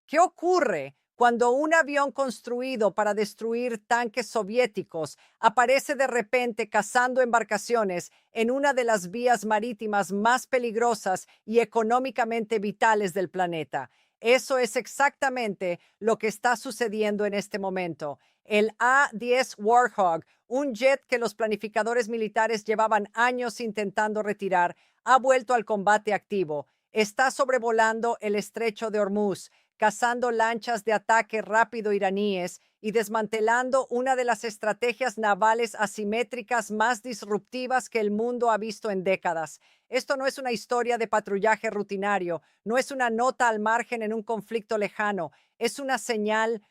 ¿Qué ocurre cuando un avión construido para destruir tanques soviéticos aparece de repente cazando embarcaciones en una de las vías marítimas más peligrosas y económicamente vitales del planeta? Eso es exactamente lo que está sucediendo en este momento. El A-10 Warthog, un jet que los planificadores militares llevaban años intentando retirar, ha vuelto al combate activo. Está sobrevolando el estrecho de Hormuz, cazando lanchas de ataque rápido iraníes y desmantelando una de las estrategias navales asimétricas más disruptivas que el mundo ha visto en décadas. Esto no es una historia de patrullaje rutinario, no es una nota al margen en un conflicto lejano, es una señal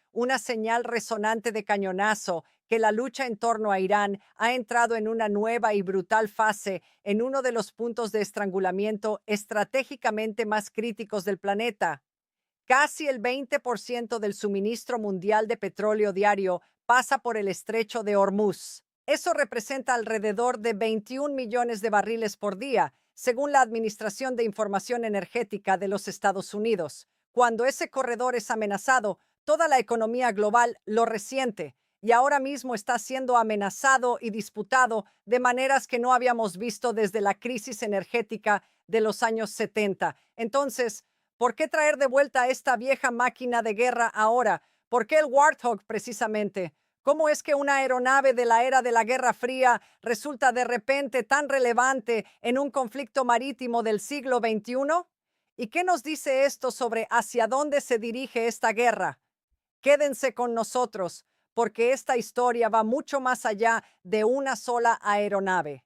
resonante de cañonazo que la lucha en torno a Irán ha entrado en una nueva y brutal fase en uno de los puntos de estrangulamiento estratégicamente más críticos del planeta. Casi el 20% del suministro mundial de petróleo diario pasa por el estrecho de Hormuz. Eso representa alrededor de 21 millones de barriles por día, según la Administración de Información Energética de los Estados Unidos. Cuando ese corredor es amenazado, toda la economía global lo resiente y ahora mismo está siendo amenazado y disputado de maneras que no habíamos visto desde la crisis energética de los años 70. Entonces, ¿por qué traer de vuelta esta vieja máquina de guerra ahora? ¿Por qué el Warthog precisamente? ¿Cómo es que una aeronave de la era de la Guerra Fría resulta de repente tan relevante en un conflicto marítimo del siglo XXI? ¿Y qué nos dice esto sobre hacia dónde se dirige esta guerra? Quédense con nosotros, porque esta historia va mucho más allá de una sola aeronave.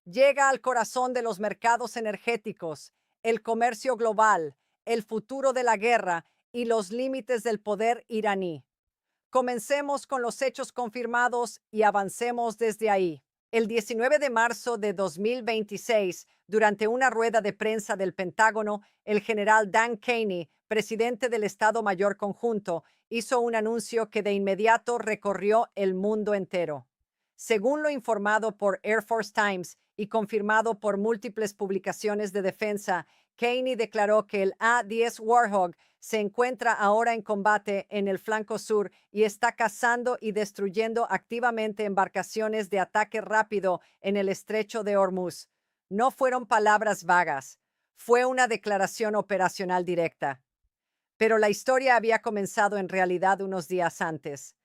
Llega al corazón de los mercados energéticos, el comercio global, el futuro de la guerra y los límites del poder iraní. Comencemos con los hechos confirmados y avancemos desde ahí. El 19 de marzo de 2026, durante una rueda de prensa del Pentágono, el general Dan Caney, presidente del Estado Mayor Conjunto, hizo un anuncio que de inmediato recorrió el mundo entero. Según lo informado por Air Force Times y confirmado por múltiples publicaciones de defensa, Caney declaró que el A-10 Warthog se encuentra ahora en combate en el flanco sur y está cazando y destruyendo activamente embarcaciones de ataque rápido en el estrecho de Hormuz. No fueron palabras vagas, fue una declaración operacional directa. Pero la historia había comenzado en realidad unos días antes.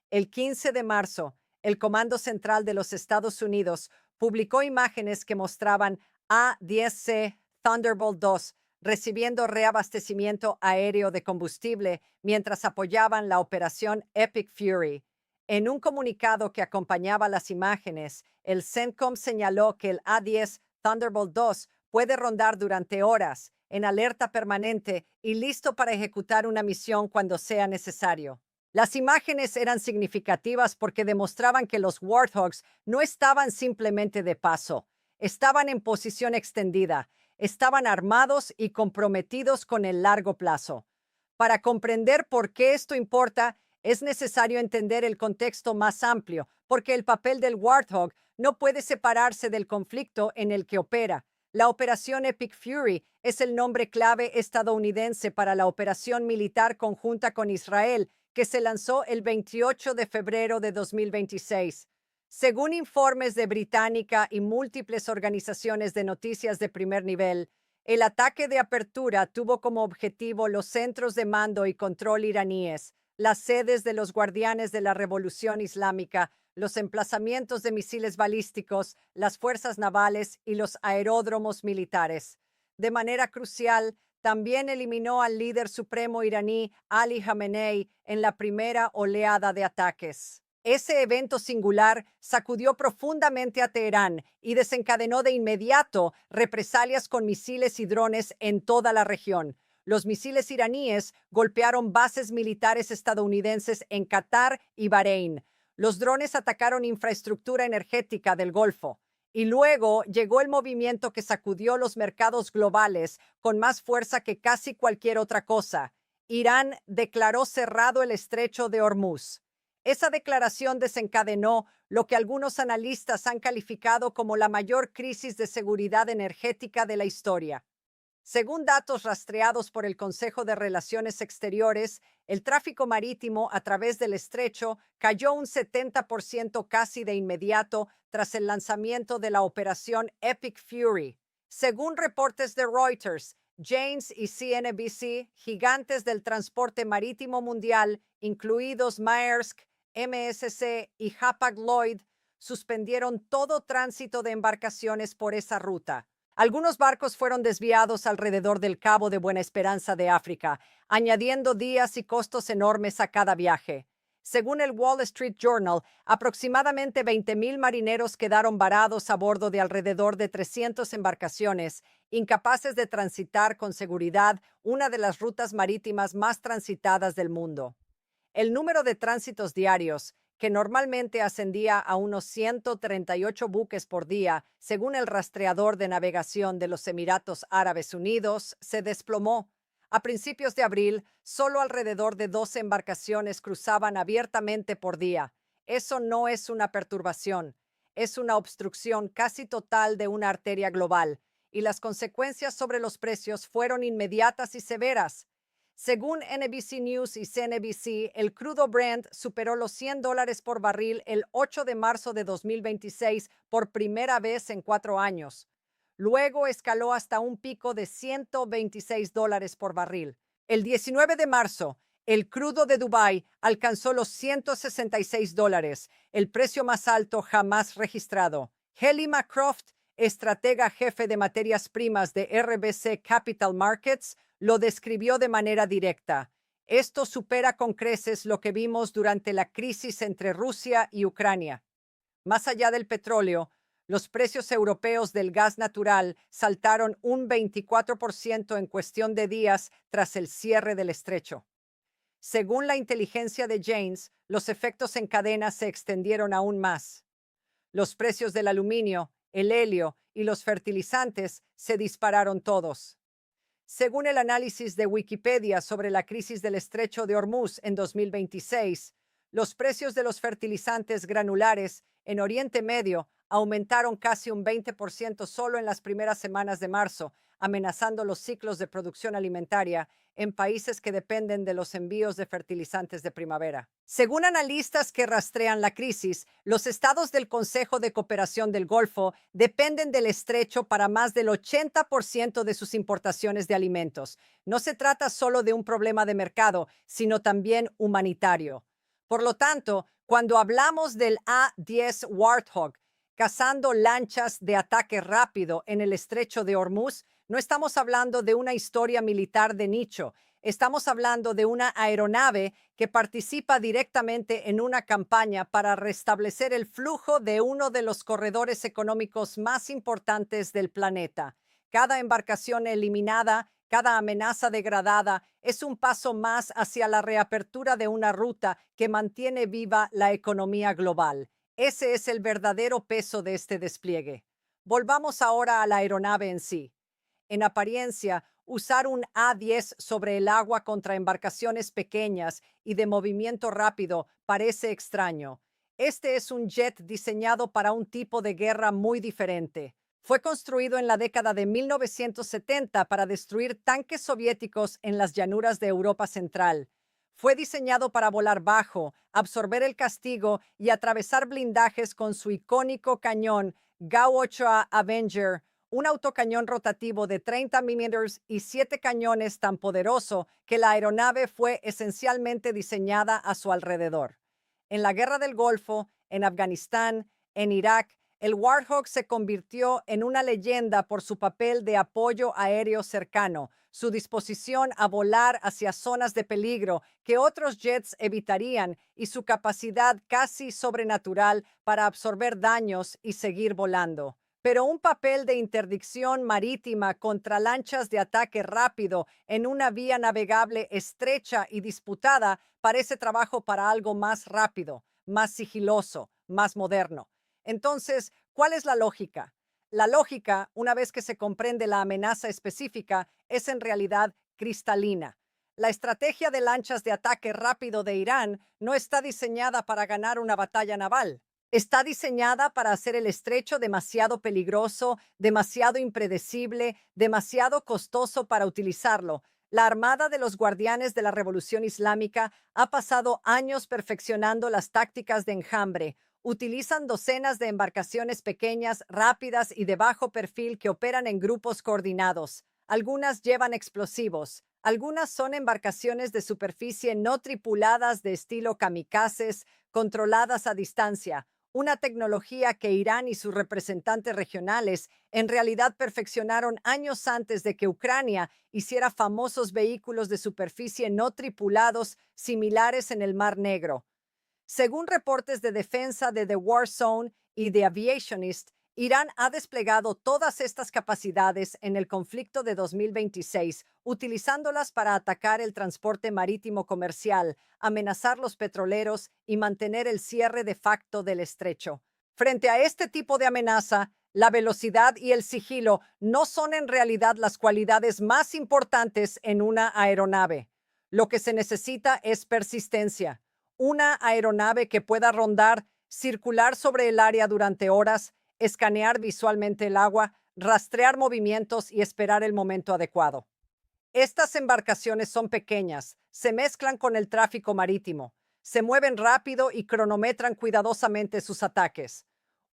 El 15 de marzo, el Comando Central de los Estados Unidos publicó imágenes que mostraban A-10C Thunderbolt II recibiendo reabastecimiento aéreo de combustible mientras apoyaban la operación Epic Fury. En un comunicado que acompañaba las imágenes, el CENTCOM señaló que el A-10 Thunderbolt II puede rondar durante horas, en alerta permanente y listo para ejecutar una misión cuando sea necesario. Las imágenes eran significativas porque demostraban que los Warthogs no estaban simplemente de paso, estaban en posición extendida, estaban armados y comprometidos con el largo plazo. Para comprender por qué esto importa, es necesario entender el contexto más amplio, porque el papel del Warthog no puede separarse del conflicto en el que opera. La Operación Epic Fury es el nombre clave estadounidense para la operación militar conjunta con Israel que se lanzó el 28 de febrero de 2026. Según informes de Británica y múltiples organizaciones de noticias de primer nivel, el ataque de apertura tuvo como objetivo los centros de mando y control iraníes, las sedes de los guardianes de la Revolución Islámica, los emplazamientos de misiles balísticos, las fuerzas navales y los aeródromos militares. De manera crucial, también eliminó al líder supremo iraní Ali Khamenei en la primera oleada de ataques. Ese evento singular sacudió profundamente a Teherán y desencadenó de inmediato represalias con misiles y drones en toda la región. Los misiles iraníes golpearon bases militares estadounidenses en Qatar y Bahrein. Los drones atacaron infraestructura energética del Golfo. Y luego llegó el movimiento que sacudió los mercados globales con más fuerza que casi cualquier otra cosa. Irán declaró cerrado el estrecho de Hormuz. Esa declaración desencadenó lo que algunos analistas han calificado como la mayor crisis de seguridad energética de la historia. Según datos rastreados por el Consejo de Relaciones Exteriores, el tráfico marítimo a través del estrecho cayó un 70% casi de inmediato tras el lanzamiento de la operación Epic Fury. Según reportes de Reuters, Janes y CNBC, gigantes del transporte marítimo mundial, incluidos Maersk, MSC y Hapag-Lloyd, suspendieron todo tránsito de embarcaciones por esa ruta. Algunos barcos fueron desviados alrededor del Cabo de Buena Esperanza de África, añadiendo días y costos enormes a cada viaje. Según el Wall Street Journal, aproximadamente 20,000 marineros quedaron varados a bordo de alrededor de 300 embarcaciones, incapaces de transitar con seguridad una de las rutas marítimas más transitadas del mundo. El número de tránsitos diarios, que normalmente ascendía a unos 138 buques por día, según el rastreador de navegación de los Emiratos Árabes Unidos, se desplomó. A principios de abril, solo alrededor de 12 embarcaciones cruzaban abiertamente por día. Eso no es una perturbación, es una obstrucción casi total de una arteria global, y las consecuencias sobre los precios fueron inmediatas y severas. Según NBC News y CNBC, el crudo Brent superó los $100 por barril el 8 de marzo de 2026 por primera vez en 4 años. Luego escaló hasta un pico de $126 por barril. El 19 de marzo, el crudo de Dubái alcanzó los $166, el precio más alto jamás registrado. Haley McCroft, estratega jefe de materias primas de RBC Capital Markets, lo describió de manera directa. Esto supera con creces lo que vimos durante la crisis entre Rusia y Ucrania. Más allá del petróleo, los precios europeos del gas natural saltaron un 24% en cuestión de días tras el cierre del estrecho. Según la inteligencia de Janes, los efectos en cadena se extendieron aún más. Los precios del aluminio, el helio y los fertilizantes se dispararon todos. Según el análisis de Wikipedia sobre la crisis del estrecho de Hormuz en 2026, los precios de los fertilizantes granulares en Oriente Medio aumentaron casi un 20% solo en las primeras semanas de marzo, amenazando los ciclos de producción alimentaria en países que dependen de los envíos de fertilizantes de primavera. Según analistas que rastrean la crisis, los estados del Consejo de Cooperación del Golfo dependen del estrecho para más del 80% de sus importaciones de alimentos. No se trata solo de un problema de mercado, sino también humanitario. Por lo tanto, cuando hablamos del A-10 Warthog cazando lanchas de ataque rápido en el estrecho de Hormuz, no estamos hablando de una historia militar de nicho. Estamos hablando de una aeronave que participa directamente en una campaña para restablecer el flujo de uno de los corredores económicos más importantes del planeta. Cada embarcación eliminada, cada amenaza degradada, es un paso más hacia la reapertura de una ruta que mantiene viva la economía global. Ese es el verdadero peso de este despliegue. Volvamos ahora a la aeronave en sí. En apariencia, usar un A-10 sobre el agua contra embarcaciones pequeñas y de movimiento rápido parece extraño. Este es un jet diseñado para un tipo de guerra muy diferente. Fue construido en la década de 1970 para destruir tanques soviéticos en las llanuras de Europa Central. Fue diseñado para volar bajo, absorber el castigo y atravesar blindajes con su icónico cañón Gao-8 Avenger, un autocañón rotativo de 30 milímetros y 7 cañones tan poderoso que la aeronave fue esencialmente diseñada a su alrededor. En la Guerra del Golfo, en Afganistán, en Irak, el Warthog se convirtió en una leyenda por su papel de apoyo aéreo cercano, su disposición a volar hacia zonas de peligro que otros jets evitarían y su capacidad casi sobrenatural para absorber daños y seguir volando. Pero un papel de interdicción marítima contra lanchas de ataque rápido en una vía navegable estrecha y disputada parece trabajo para algo más rápido, más sigiloso, más moderno. Entonces, ¿cuál es la lógica? La lógica, una vez que se comprende la amenaza específica, es en realidad cristalina. La estrategia de lanchas de ataque rápido de Irán no está diseñada para ganar una batalla naval. Está diseñada para hacer el estrecho demasiado peligroso, demasiado impredecible, demasiado costoso para utilizarlo. La Armada de los Guardianes de la Revolución Islámica ha pasado años perfeccionando las tácticas de enjambre. Utilizan docenas de embarcaciones pequeñas, rápidas y de bajo perfil que operan en grupos coordinados. Algunas llevan explosivos. Algunas son embarcaciones de superficie no tripuladas de estilo kamikazes, controladas a distancia, una tecnología que Irán y sus representantes regionales en realidad perfeccionaron años antes de que Ucrania hiciera famosos vehículos de superficie no tripulados similares en el Mar Negro. Según reportes de defensa de The War Zone y The Aviationist, Irán ha desplegado todas estas capacidades en el conflicto de 2026, utilizándolas para atacar el transporte marítimo comercial, amenazar los petroleros y mantener el cierre de facto del estrecho. Frente a este tipo de amenaza, la velocidad y el sigilo no son en realidad las cualidades más importantes en una aeronave. Lo que se necesita es persistencia. Una aeronave que pueda rondar, circular sobre el área durante horas, escanear visualmente el agua, rastrear movimientos y esperar el momento adecuado. Estas embarcaciones son pequeñas, se mezclan con el tráfico marítimo, se mueven rápido y cronometran cuidadosamente sus ataques.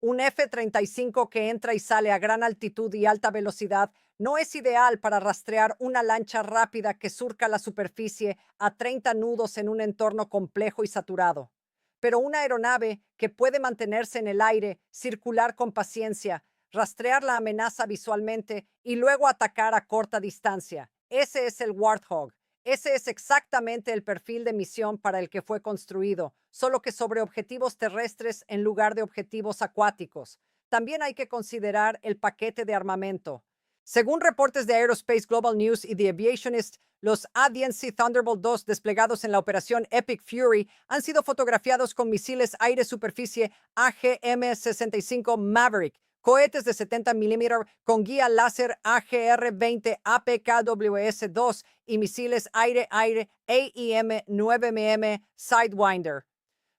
Un F-35 que entra y sale a gran altitud y alta velocidad no es ideal para rastrear una lancha rápida que surca la superficie a 30 nudos en un entorno complejo y saturado. Pero una aeronave que puede mantenerse en el aire, circular con paciencia, rastrear la amenaza visualmente y luego atacar a corta distancia. Ese es el Warthog. Ese es exactamente el perfil de misión para el que fue construido, solo que sobre objetivos terrestres en lugar de objetivos acuáticos. También hay que considerar el paquete de armamento. Según reportes de Aerospace Global News y The Aviationist, los A-10C Thunderbolt II desplegados en la operación Epic Fury han sido fotografiados con misiles aire-superficie AGM-65 Maverick, cohetes de 70 milímetros con guía láser AGR-20 APKWS-2 y misiles aire-aire AIM-9mm Sidewinder.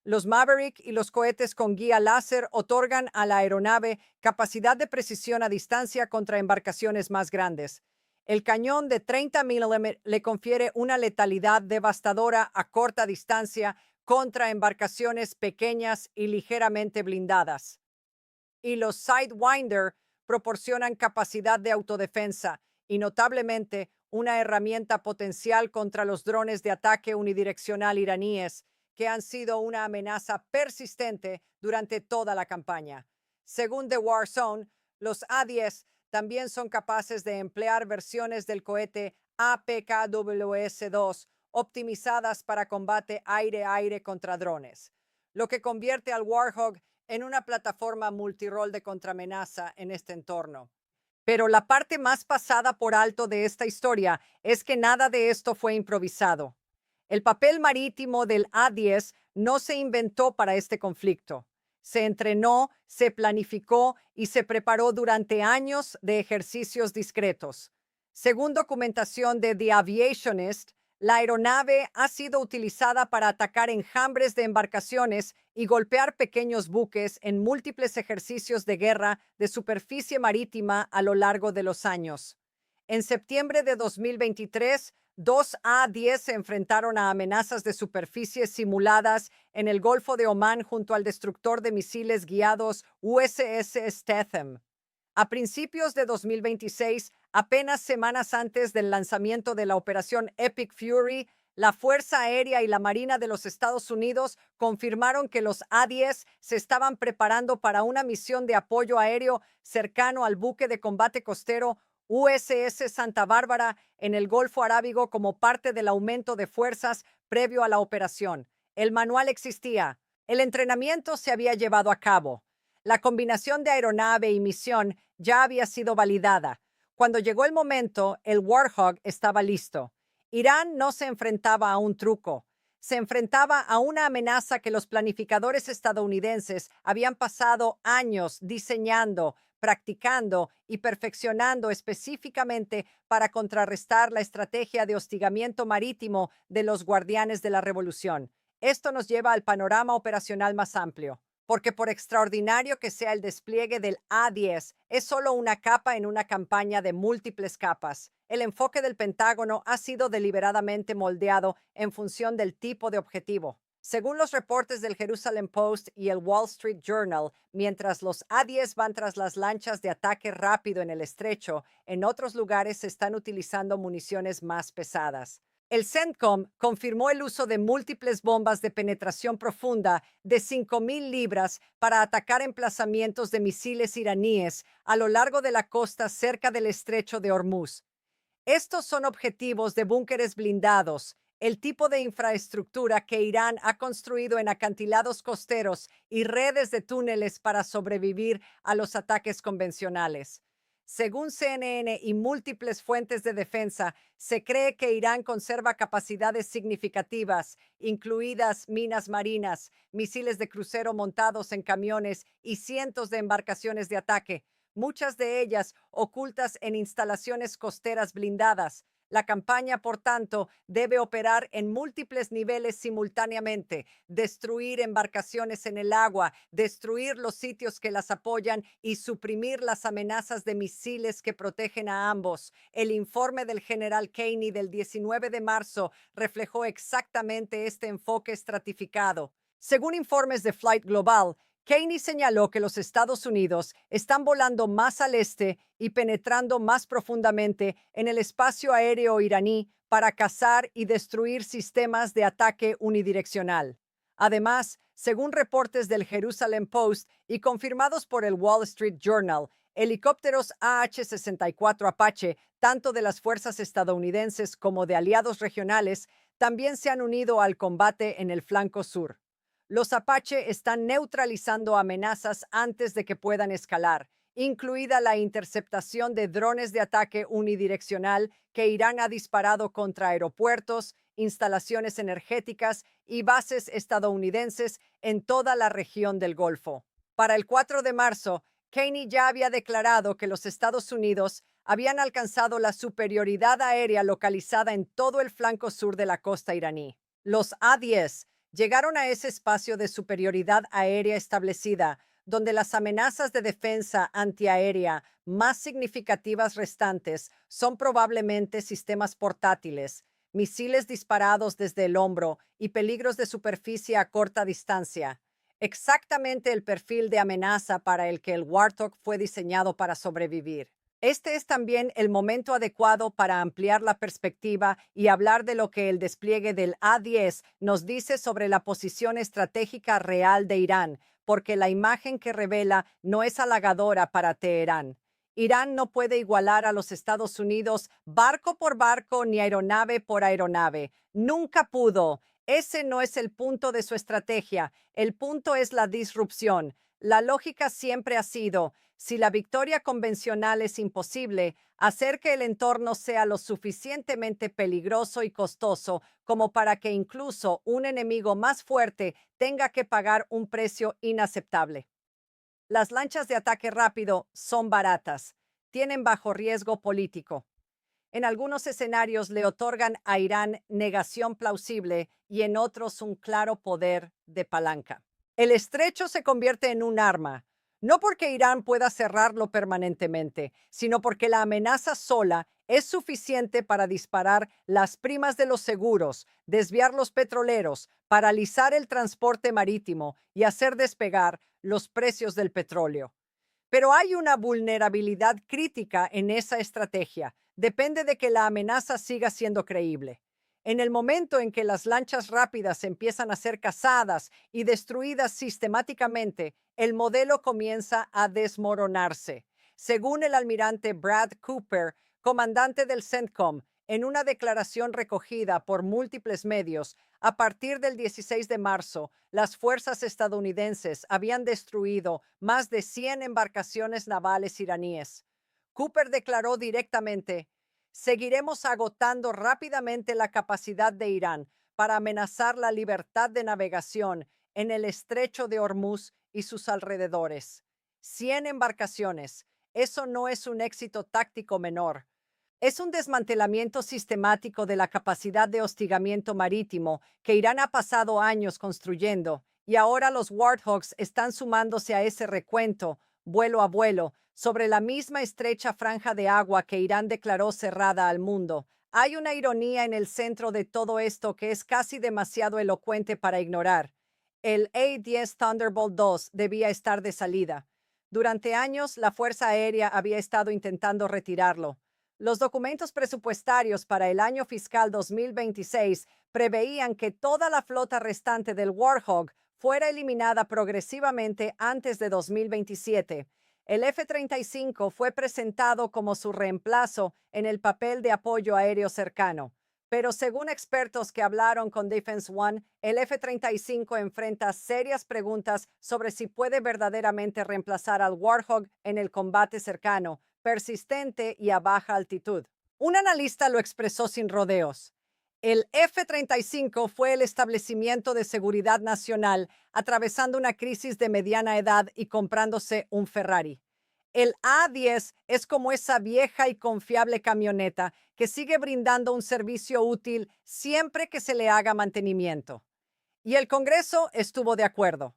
Los Maverick y los cohetes con guía láser otorgan a la aeronave capacidad de precisión a distancia contra embarcaciones más grandes. El cañón de 30 mm le confiere una letalidad devastadora a corta distancia contra embarcaciones pequeñas y ligeramente blindadas. Y los Sidewinder proporcionan capacidad de autodefensa y notablemente una herramienta potencial contra los drones de ataque unidireccional iraníes, que han sido una amenaza persistente durante toda la campaña. Según The War Zone, los A-10 también son capaces de emplear versiones del cohete APKWS-2 optimizadas para combate aire-aire contra drones, lo que convierte al Warthog en una plataforma multirol de contraamenaza en este entorno. Pero la parte más pasada por alto de esta historia es que nada de esto fue improvisado. El papel marítimo del A-10 no se inventó para este conflicto. Se entrenó, se planificó y se preparó durante años de ejercicios discretos. Según documentación de The Aviationist, la aeronave ha sido utilizada para atacar enjambres de embarcaciones y golpear pequeños buques en múltiples ejercicios de guerra de superficie marítima a lo largo de los años. En septiembre de 2023, dos A-10 se enfrentaron a amenazas de superficie simuladas en el Golfo de Omán junto al destructor de misiles guiados USS Statham. A principios de 2026, apenas semanas antes del lanzamiento de la operación Epic Fury, la Fuerza Aérea y la Marina de los Estados Unidos confirmaron que los A-10 se estaban preparando para una misión de apoyo aéreo cercano al buque de combate costero USS Santa Bárbara en el Golfo Arábigo como parte del aumento de fuerzas previo a la operación. El manual existía. El entrenamiento se había llevado a cabo. La combinación de aeronave y misión ya había sido validada. Cuando llegó el momento, el Warthog estaba listo. Irán no se enfrentaba a un truco, se enfrentaba a una amenaza que los planificadores estadounidenses habían pasado años diseñando, practicando y perfeccionando específicamente para contrarrestar la estrategia de hostigamiento marítimo de los guardianes de la revolución. Esto nos lleva al panorama operacional más amplio. porque por extraordinario que sea el despliegue del A-10, es solo una capa en una campaña de múltiples capas. El enfoque del Pentágono ha sido deliberadamente moldeado en función del tipo de objetivo. Según los reportes del Jerusalem Post y el Wall Street Journal, mientras los A-10 van tras las lanchas de ataque rápido en el estrecho, en otros lugares se están utilizando municiones más pesadas. El CENTCOM confirmó el uso de múltiples bombas de penetración profunda de 5.000 libras para atacar emplazamientos de misiles iraníes a lo largo de la costa cerca del estrecho de Hormuz. Estos son objetivos de búnkeres blindados, el tipo de infraestructura que Irán ha construido en acantilados costeros y redes de túneles para sobrevivir a los ataques convencionales. Según CNN y múltiples fuentes de defensa, se cree que Irán conserva capacidades significativas, incluidas minas marinas, misiles de crucero montados en camiones y cientos de embarcaciones de ataque, muchas de ellas ocultas en instalaciones costeras blindadas. La campaña, por tanto, debe operar en múltiples niveles simultáneamente, destruir embarcaciones en el agua, destruir los sitios que las apoyan y suprimir las amenazas de misiles que protegen a ambos. El informe del general Kenney del 19 de marzo reflejó exactamente este enfoque estratificado. Según informes de Flight Global, Kenney señaló que los Estados Unidos están volando más al este y penetrando más profundamente en el espacio aéreo iraní para cazar y destruir sistemas de ataque unidireccional. Además, según reportes del Jerusalem Post y confirmados por el Wall Street Journal, helicópteros AH-64 Apache, tanto de las fuerzas estadounidenses como de aliados regionales, también se han unido al combate en el flanco sur. Los Apache están neutralizando amenazas antes de que puedan escalar, incluida la interceptación de drones de ataque unidireccional que Irán ha disparado contra aeropuertos, instalaciones energéticas y bases estadounidenses en toda la región del Golfo. Para el 4 de marzo, Kenney ya había declarado que los Estados Unidos habían alcanzado la superioridad aérea localizada en todo el flanco sur de la costa iraní. Los A-10 llegaron a ese espacio de superioridad aérea establecida, donde las amenazas de defensa antiaérea más significativas restantes son probablemente sistemas portátiles, misiles disparados desde el hombro y peligros de superficie a corta distancia. Exactamente el perfil de amenaza para el que el Warthog fue diseñado para sobrevivir. Este es también el momento adecuado para ampliar la perspectiva y hablar de lo que el despliegue del A-10 nos dice sobre la posición estratégica real de Irán, porque la imagen que revela no es halagadora para Teherán. Irán no puede igualar a los Estados Unidos barco por barco ni aeronave por aeronave. Nunca pudo. Ese no es el punto de su estrategia. El punto es la disrupción. La lógica siempre ha sido: si la victoria convencional es imposible, hacer que el entorno sea lo suficientemente peligroso y costoso como para que incluso un enemigo más fuerte tenga que pagar un precio inaceptable. Las lanchas de ataque rápido son baratas, tienen bajo riesgo político. En algunos escenarios le otorgan a Irán negación plausible y en otros un claro poder de palanca. El estrecho se convierte en un arma, no porque Irán pueda cerrarlo permanentemente, sino porque la amenaza sola es suficiente para disparar las primas de los seguros, desviar los petroleros, paralizar el transporte marítimo y hacer despegar los precios del petróleo. Pero hay una vulnerabilidad crítica en esa estrategia. Depende de que la amenaza siga siendo creíble. En el momento en que las lanchas rápidas empiezan a ser cazadas y destruidas sistemáticamente, el modelo comienza a desmoronarse. Según el almirante Brad Cooper, comandante del CENTCOM, en una declaración recogida por múltiples medios, a partir del 16 de marzo, las fuerzas estadounidenses habían destruido más de 100 embarcaciones navales iraníes. Cooper declaró directamente: seguiremos agotando rápidamente la capacidad de Irán para amenazar la libertad de navegación en el estrecho de Hormuz y sus alrededores. 100 embarcaciones. Eso no es un éxito táctico menor. Es un desmantelamiento sistemático de la capacidad de hostigamiento marítimo que Irán ha pasado años construyendo, Y ahora los Warthogs están sumándose a ese recuento, vuelo a vuelo, sobre la misma estrecha franja de agua que Irán declaró cerrada al mundo. Hay una ironía en el centro de todo esto que es casi demasiado elocuente para ignorar. El A-10 Thunderbolt 2 debía estar de salida. Durante años, la Fuerza Aérea había estado intentando retirarlo. Los documentos presupuestarios para el año fiscal 2026 preveían que toda la flota restante del Warthog fuera eliminada progresivamente antes de 2027. El F-35 fue presentado como su reemplazo en el papel de apoyo aéreo cercano. Pero según expertos que hablaron con Defense One, el F-35 enfrenta serias preguntas sobre si puede verdaderamente reemplazar al Warthog en el combate cercano, persistente y a baja altitud. Un analista lo expresó sin rodeos. El F-35 fue el establecimiento de seguridad nacional atravesando una crisis de mediana edad y comprándose un Ferrari. El A-10 es como esa vieja y confiable camioneta que sigue brindando un servicio útil siempre que se le haga mantenimiento. Y el Congreso estuvo de acuerdo.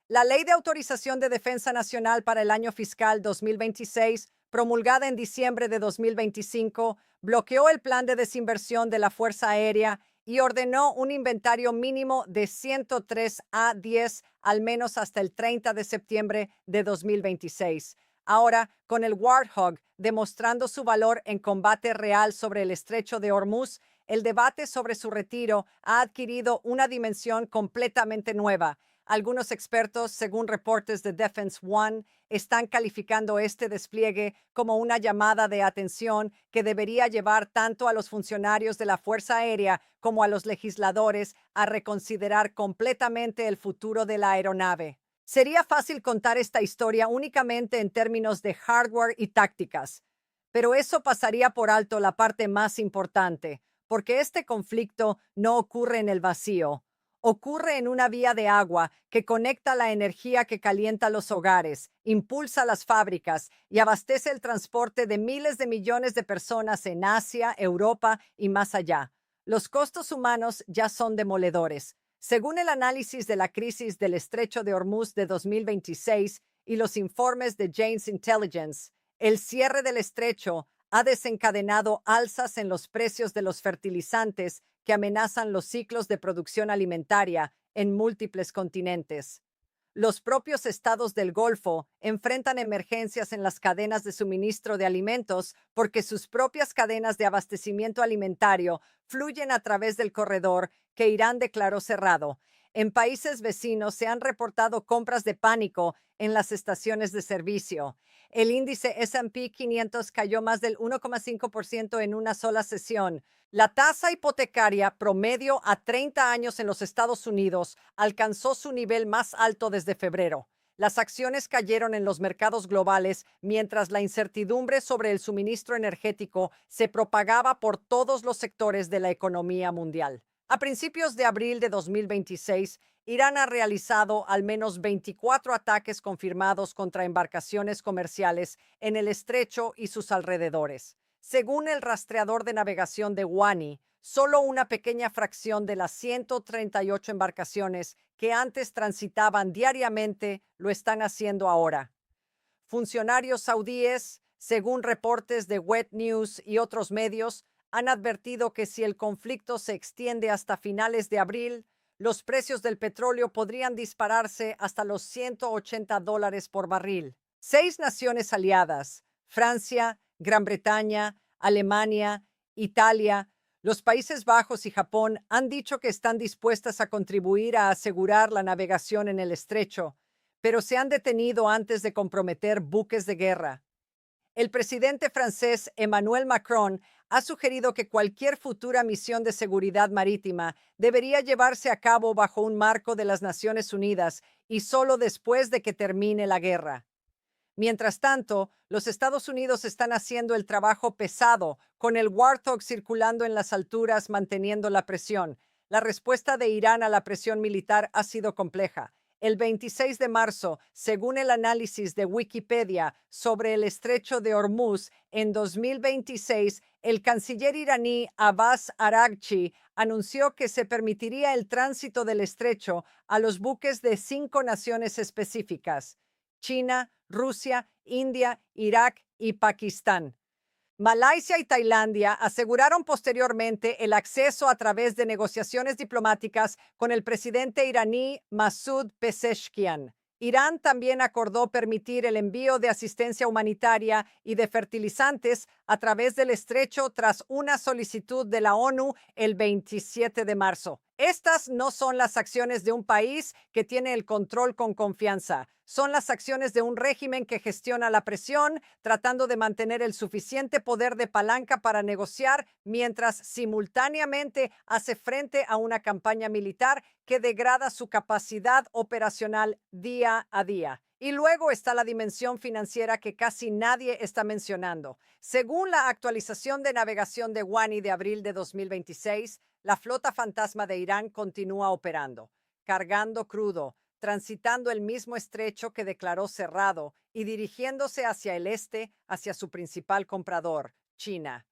La Ley de Autorización de Defensa Nacional para el año fiscal 2026, promulgada en diciembre de 2025, bloqueó el plan de desinversión de la Fuerza Aérea y ordenó un inventario mínimo de 103 A-10 al menos hasta el 30 de septiembre de 2026. Ahora, con el Warthog demostrando su valor en combate real sobre el estrecho de Hormuz, el debate sobre su retiro ha adquirido una dimensión completamente nueva. Algunos expertos, según reportes de Defense One, están calificando este despliegue como una llamada de atención que debería llevar tanto a los funcionarios de la Fuerza Aérea como a los legisladores a reconsiderar completamente el futuro de la aeronave. Sería fácil contar esta historia únicamente en términos de hardware y tácticas, pero eso pasaría por alto la parte más importante, porque este conflicto no ocurre en el vacío. Ocurre en una vía de agua que conecta la energía que calienta los hogares, impulsa las fábricas y abastece el transporte de miles de millones de personas en Asia, Europa y más allá. Los costos humanos ya son demoledores. Según el análisis de la crisis del Estrecho de Hormuz de 2026 y los informes de Jane's Intelligence, el cierre del estrecho ha desencadenado alzas en los precios de los fertilizantes que amenazan los ciclos de producción alimentaria en múltiples continentes. Los propios estados del Golfo enfrentan emergencias en las cadenas de suministro de alimentos porque sus propias cadenas de abastecimiento alimentario fluyen a través del corredor que Irán declaró cerrado. En países vecinos se han reportado compras de pánico en las estaciones de servicio. El índice S&P 500 cayó más del 1,5% en una sola sesión. La tasa hipotecaria promedio a 30 años en los Estados Unidos alcanzó su nivel más alto desde febrero. Las acciones cayeron en los mercados globales mientras la incertidumbre sobre el suministro energético se propagaba por todos los sectores de la economía mundial. A principios de abril de 2026, Irán ha realizado al menos 24 ataques confirmados contra embarcaciones comerciales en el estrecho y sus alrededores. Según el rastreador de navegación de WANI, solo una pequeña fracción de las 138 embarcaciones que antes transitaban diariamente lo están haciendo ahora. Funcionarios saudíes, según reportes de Wet News y otros medios, han advertido que si el conflicto se extiende hasta finales de abril, los precios del petróleo podrían dispararse hasta los $180 por barril. 6 naciones aliadas, Francia, Gran Bretaña, Alemania, Italia, los Países Bajos y Japón han dicho que están dispuestas a contribuir a asegurar la navegación en el estrecho, pero se han detenido antes de comprometer buques de guerra. El presidente francés Emmanuel Macron ha sugerido que cualquier futura misión de seguridad marítima debería llevarse a cabo bajo un marco de las Naciones Unidas y solo después de que termine la guerra. Mientras tanto, los Estados Unidos están haciendo el trabajo pesado, con el Warthog circulando en las alturas manteniendo la presión. La respuesta de Irán a la presión militar ha sido compleja. El 26 de marzo, según el análisis de Wikipedia sobre el estrecho de Hormuz, en 2026, el canciller iraní Abbas Araghchi anunció que se permitiría el tránsito del estrecho a los buques de 5 naciones específicas: China, Rusia, India, Irak y Pakistán. Malasia y Tailandia aseguraron posteriormente el acceso a través de negociaciones diplomáticas con el presidente iraní Masoud Pezeshkian. Irán también acordó permitir el envío de asistencia humanitaria y de fertilizantes a través del estrecho tras una solicitud de la ONU el 27 de marzo. Estas no son las acciones de un país que tiene el control con confianza. Son las acciones de un régimen que gestiona la presión, tratando de mantener el suficiente poder de palanca para negociar, mientras simultáneamente hace frente a una campaña militar que degrada su capacidad operacional día a día. Y luego está la dimensión financiera que casi nadie está mencionando. Según la actualización de navegación de WANI de abril de 2026, la flota fantasma de Irán continúa operando, cargando crudo, transitando el mismo estrecho que declaró cerrado y dirigiéndose hacia el este, hacia su principal comprador, China.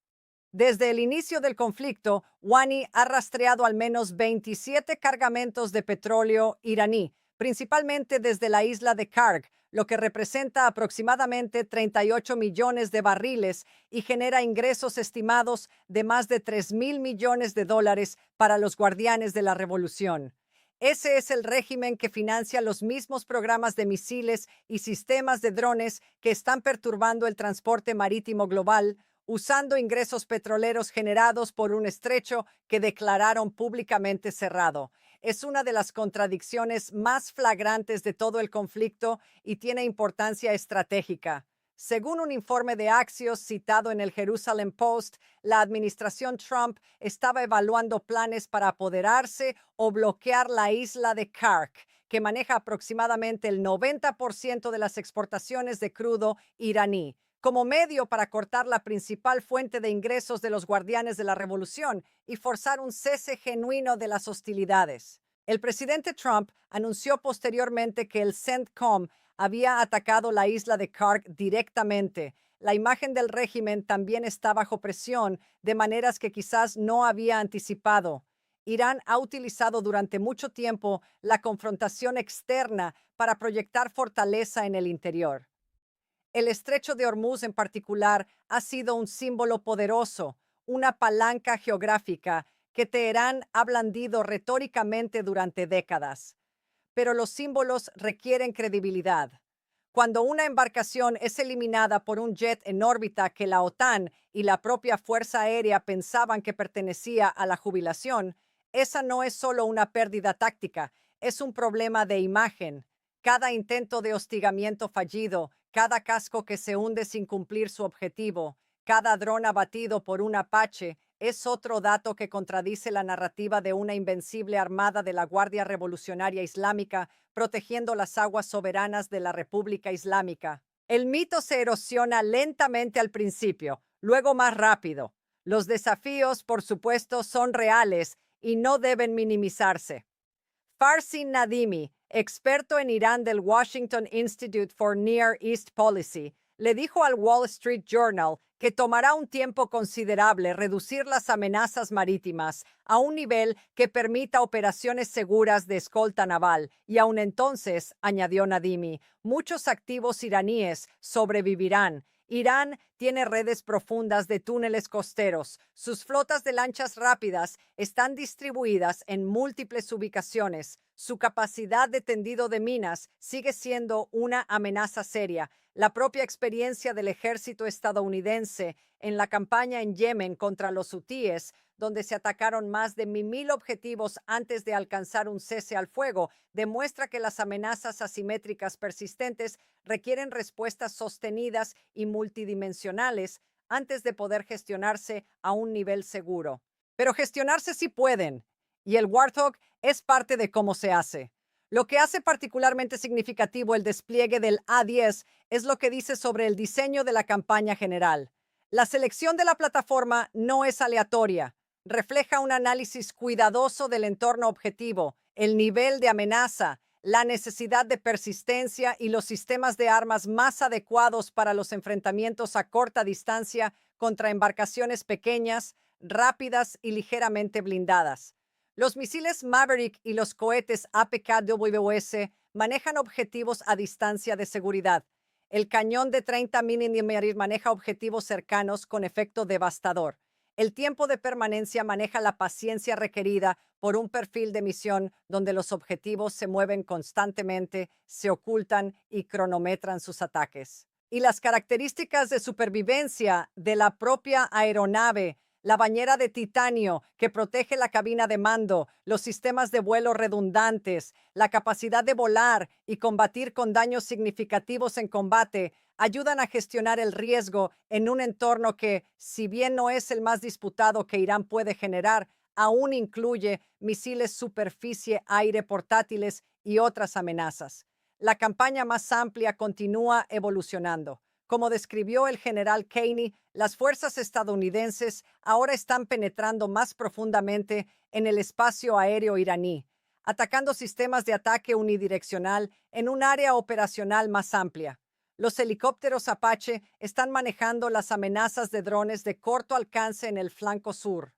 Desde el inicio del conflicto, WANI ha rastreado al menos 27 cargamentos de petróleo iraní, principalmente desde la isla de Karg, lo que representa aproximadamente 38 millones de barriles y genera ingresos estimados de más de 3.000 millones de dólares para los guardianes de la revolución. Ese es el régimen que financia los mismos programas de misiles y sistemas de drones que están perturbando el transporte marítimo global, usando ingresos petroleros generados por un estrecho que declararon públicamente cerrado. Es una de las contradicciones más flagrantes de todo el conflicto y tiene importancia estratégica. Según un informe de Axios citado en el Jerusalem Post, la administración Trump estaba evaluando planes para apoderarse o bloquear la isla de Kark, que maneja aproximadamente el 90% de las exportaciones de crudo iraní, como medio para cortar la principal fuente de ingresos de los guardianes de la revolución y forzar un cese genuino de las hostilidades. El presidente Trump anunció posteriormente que el CENTCOM había atacado la isla de Kark directamente. La imagen del régimen también está bajo presión de maneras que quizás no había anticipado. Irán ha utilizado durante mucho tiempo la confrontación externa para proyectar fortaleza en el interior. El estrecho de Hormuz en particular ha sido un símbolo poderoso, una palanca geográfica que Teherán ha blandido retóricamente durante décadas. Pero los símbolos requieren credibilidad. Cuando una embarcación es eliminada por un jet en órbita que la OTAN y la propia Fuerza Aérea pensaban que pertenecía a la jubilación, esa no es solo una pérdida táctica, es un problema de imagen. Cada intento de hostigamiento fallido, cada casco que se hunde sin cumplir su objetivo, cada dron abatido por un Apache, es otro dato que contradice la narrativa de una invencible armada de la Guardia Revolucionaria Islámica protegiendo las aguas soberanas de la República Islámica. El mito se erosiona lentamente al principio, luego más rápido. Los desafíos, por supuesto, son reales y no deben minimizarse. Farsin Nadimi, experto en Irán del Washington Institute for Near East Policy, le dijo al Wall Street Journal que tomará un tiempo considerable reducir las amenazas marítimas a un nivel que permita operaciones seguras de escolta naval, y aun entonces, añadió Nadimi, muchos activos iraníes sobrevivirán. Irán tiene redes profundas de túneles costeros. Sus flotas de lanchas rápidas están distribuidas en múltiples ubicaciones. Su capacidad de tendido de minas sigue siendo una amenaza seria. La propia experiencia del ejército estadounidense en la campaña en Yemen contra los hutíes, donde se atacaron más de 1,000 objetivos antes de alcanzar un cese al fuego, demuestra que las amenazas asimétricas persistentes requieren respuestas sostenidas y multidimensionales antes de poder gestionarse a un nivel seguro. Pero gestionarse sí pueden, y el Warthog es parte de cómo se hace. Lo que hace particularmente significativo el despliegue del A-10 es lo que dice sobre el diseño de la campaña general. La selección de la plataforma no es aleatoria. Refleja un análisis cuidadoso del entorno objetivo, el nivel de amenaza, la necesidad de persistencia y los sistemas de armas más adecuados para los enfrentamientos a corta distancia contra embarcaciones pequeñas, rápidas y ligeramente blindadas. Los misiles Maverick y los cohetes APKWS manejan objetivos a distancia de seguridad. El cañón de 30 mm maneja objetivos cercanos con efecto devastador. El tiempo de permanencia maneja la paciencia requerida por un perfil de misión donde los objetivos se mueven constantemente, se ocultan y cronometran sus ataques. Y las características de supervivencia de la propia aeronave, la bañera de titanio que protege la cabina de mando, los sistemas de vuelo redundantes, la capacidad de volar y combatir con daños significativos en combate, ayudan a gestionar el riesgo en un entorno que, si bien no es el más disputado que Irán puede generar, aún incluye misiles superficie-aire portátiles y otras amenazas. La campaña más amplia continúa evolucionando. Como describió el general Kaney, las fuerzas estadounidenses ahora están penetrando más profundamente en el espacio aéreo iraní, atacando sistemas de ataque unidireccional en un área operacional más amplia. Los helicópteros Apache están manejando las amenazas de drones de corto alcance en el flanco sur.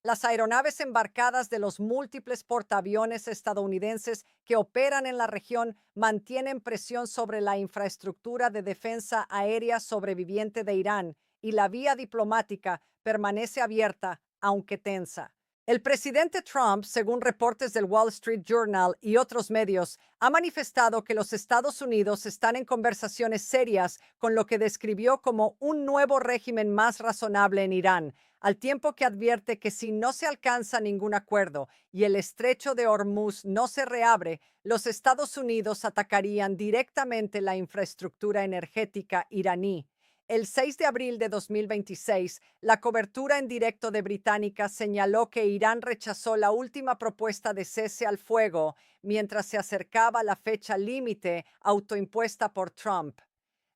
Las aeronaves embarcadas de los múltiples portaaviones estadounidenses que operan en la región mantienen presión sobre la infraestructura de defensa aérea sobreviviente de Irán y la vía diplomática permanece abierta, aunque tensa. El presidente Trump, según reportes del Wall Street Journal y otros medios, ha manifestado que los Estados Unidos están en conversaciones serias con lo que describió como un nuevo régimen más razonable en Irán, al tiempo que advierte que si no se alcanza ningún acuerdo y el estrecho de Hormuz no se reabre, los Estados Unidos atacarían directamente la infraestructura energética iraní. El 6 de abril de 2026, la cobertura en directo de Británica señaló que Irán rechazó la última propuesta de cese al fuego mientras se acercaba la fecha límite autoimpuesta por Trump.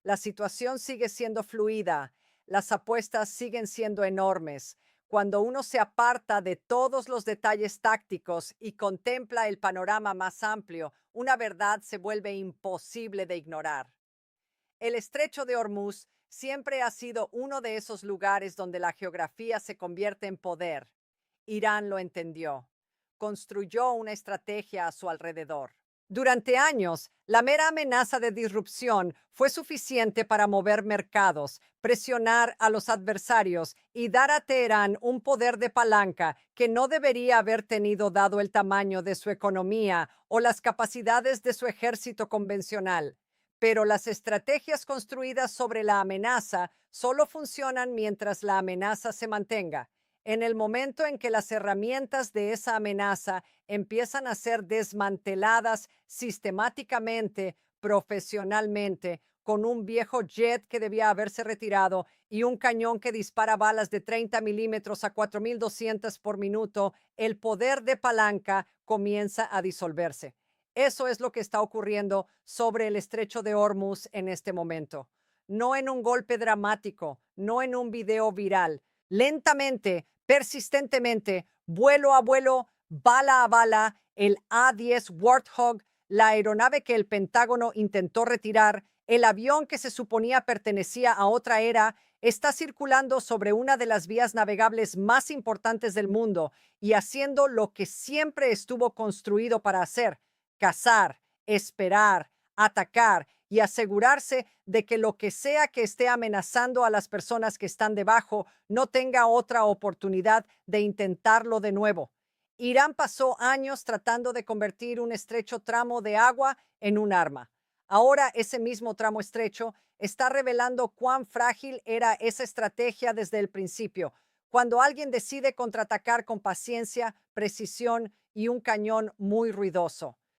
La situación sigue siendo fluida, las apuestas siguen siendo enormes. Cuando uno se aparta de todos los detalles tácticos y contempla el panorama más amplio, una verdad se vuelve imposible de ignorar. El estrecho de Hormuz siempre ha sido uno de esos lugares donde la geografía se convierte en poder. Irán lo entendió. Construyó una estrategia a su alrededor. Durante años, la mera amenaza de disrupción fue suficiente para mover mercados, presionar a los adversarios y dar a Teherán un poder de palanca que no debería haber tenido dado el tamaño de su economía o las capacidades de su ejército convencional. Pero las estrategias construidas sobre la amenaza solo funcionan mientras la amenaza se mantenga. En el momento en que las herramientas de esa amenaza empiezan a ser desmanteladas sistemáticamente, profesionalmente, con un viejo jet que debía haberse retirado y un cañón que dispara balas de 30 milímetros a 4.200 por minuto, el poder de palanca comienza a disolverse. Eso es lo que está ocurriendo sobre el estrecho de Hormuz en este momento. No en un golpe dramático, no en un video viral. Lentamente, persistentemente, vuelo a vuelo, bala a bala, el A-10 Warthog, la aeronave que el Pentágono intentó retirar, el avión que se suponía pertenecía a otra era, está circulando sobre una de las vías navegables más importantes del mundo y haciendo lo que siempre estuvo construido para hacer: cazar, esperar, atacar y asegurarse de que lo que sea que esté amenazando a las personas que están debajo no tenga otra oportunidad de intentarlo de nuevo. Irán pasó años tratando de convertir un estrecho tramo de agua en un arma. Ahora ese mismo tramo estrecho está revelando cuán frágil era esa estrategia desde el principio, cuando alguien decide contraatacar con paciencia, precisión y un cañón muy ruidoso.